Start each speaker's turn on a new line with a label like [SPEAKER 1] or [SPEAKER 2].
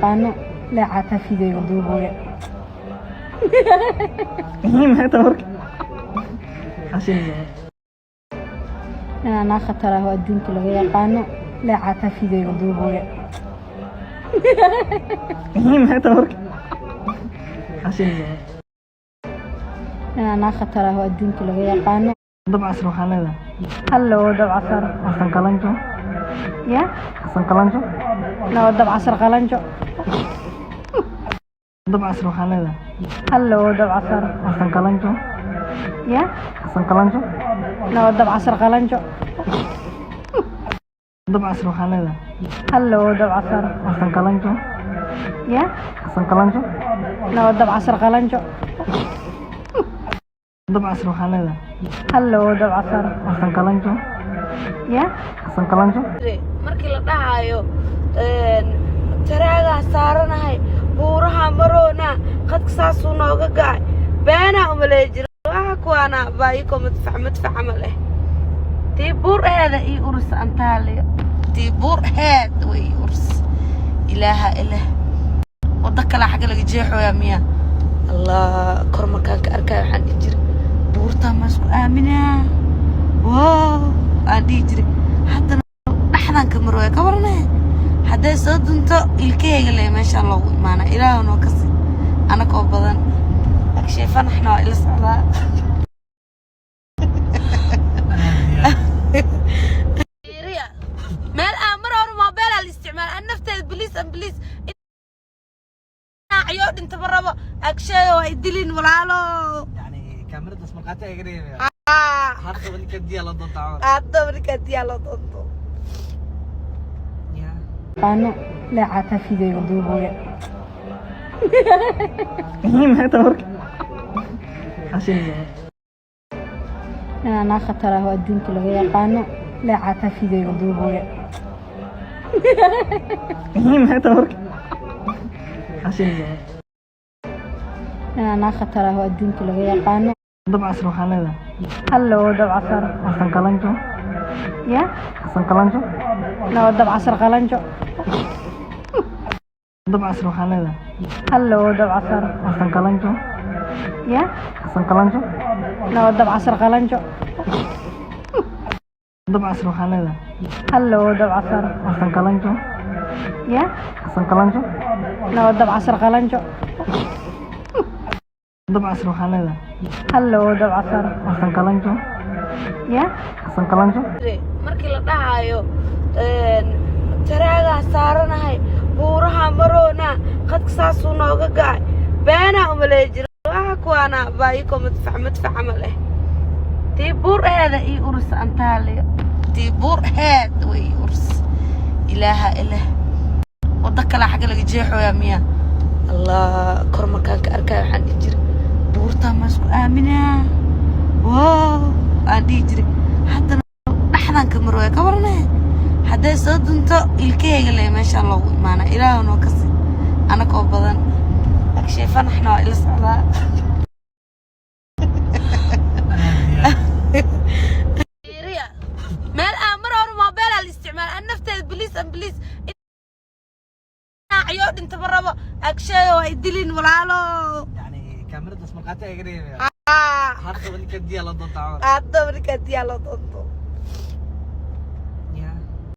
[SPEAKER 1] قانون لا عاطفي ذي قدوبه
[SPEAKER 2] ما تمرك عشان
[SPEAKER 1] أنا خطره وأدون كل قانون لا عاطفي ذي قدوبه
[SPEAKER 2] ما تمرك عشان
[SPEAKER 1] أنا خطره وأدون كل قانون
[SPEAKER 2] ضب عصر وحالة
[SPEAKER 1] هلو دب عصر
[SPEAKER 2] حسن كلانجو
[SPEAKER 1] يا
[SPEAKER 2] حسن كلانجو
[SPEAKER 1] لا دب عصر قلنجو
[SPEAKER 2] ضب عصر وحالة
[SPEAKER 1] هلو دب عصر
[SPEAKER 2] حسن كلانجو
[SPEAKER 1] يا
[SPEAKER 2] حسن كلانجو
[SPEAKER 1] لا دب عصر قلنجو
[SPEAKER 2] ضب عصر وحالة
[SPEAKER 1] هلو دب عصر
[SPEAKER 2] حسن كلانجو
[SPEAKER 1] يا
[SPEAKER 2] حسن كلانجو
[SPEAKER 1] لا دب عصر قلنجو
[SPEAKER 2] ضب عصر وحالة
[SPEAKER 1] هلو دب عصر
[SPEAKER 2] حسن كلانجو
[SPEAKER 1] يا
[SPEAKER 2] حسن كلانجو
[SPEAKER 3] markii la dhahayo taraaga saaranahay buuraha maroona qadka saasuu nooga gacay beena umaleey jira waxa kuwana baayiko madfac leh tii buur eeda ii urus antaaliyo tii buur heed way urus ilaaha ilaah wada kala xaga laga jeexoya miya allah kor markaan ka arkay waxaan dhigi jiray buurta ma isku aaminaa wow aan dhigi jiray hadda dhaxdan ka marway ka warnaa haday soo dunto ilkeyga le meesha loogu imaana ilaahu noo kasi anakoo badan akshay fanaxna ila socdaa meel amar hor mobile al isticmaal an nafteed biliis عيود انت برا اكشاي ويدلين ولاalo
[SPEAKER 2] يعني كاميرا اسمقاتها قريب
[SPEAKER 3] اه
[SPEAKER 2] حتى بلي كدي على ضد تعال يا
[SPEAKER 1] قانون لا عاطفي ذي قدوبه
[SPEAKER 2] ما تمرك عشان
[SPEAKER 1] أنا خطره وأدون كل قانون لا عاطفي ذي قدوبه
[SPEAKER 2] ما تمرك عشان
[SPEAKER 1] أنا خطره وأدون كل قانون
[SPEAKER 2] ضب عصر وحالة
[SPEAKER 1] هلو دب عصر
[SPEAKER 2] حسن كلانجو
[SPEAKER 1] يا
[SPEAKER 2] حسن كلانجو
[SPEAKER 1] لا دب عصر قلنجو
[SPEAKER 2] ضب عصر وحالة
[SPEAKER 1] هلو دب عصر
[SPEAKER 2] حسن كلانجو
[SPEAKER 1] يا
[SPEAKER 2] حسن كلانجو
[SPEAKER 1] لا دب عصر قلنجو
[SPEAKER 2] ضب عصر وحالة
[SPEAKER 1] هلو دب عصر
[SPEAKER 2] حسن كلانجو
[SPEAKER 1] يا
[SPEAKER 2] حسن كلانجو
[SPEAKER 1] لا دب عصر قلنجو
[SPEAKER 2] ضب عصر وحالة
[SPEAKER 1] هلو دب عصر
[SPEAKER 2] حسن كلانجو
[SPEAKER 1] يا
[SPEAKER 2] حسن كلانجو
[SPEAKER 3] markii la dhahayo taraaga saaranahay buuraha maroona qadka saasuu nooga gacay beena umaleey jira waxa kuwana baayiko madfac leh tii buur eeda ii urus antaaliyo tii buur heed way urus ilaaha ilaah wada kala xaga laga jeexoya miya allah kor markaan ka arkay waxaan dhigi jiray buurta ma isku aaminaa wow aan dhigi jiray hadda dhaxdan ka marway ka warnaa haday soo dunto ilkeyga le meesha loogu imaana ilaahu noo kasi anakoo badan akshay fanaxna ila socdaa meel amar hor mobile al isticmaal an nafteed biliis عيود انت برا اكشاي ويدلين ولاalo
[SPEAKER 2] يعني كاميرا اسمقاتها قريب
[SPEAKER 3] اه
[SPEAKER 2] حتى بلي كدي على ضد تعال
[SPEAKER 3] هذا بركة يلا ضد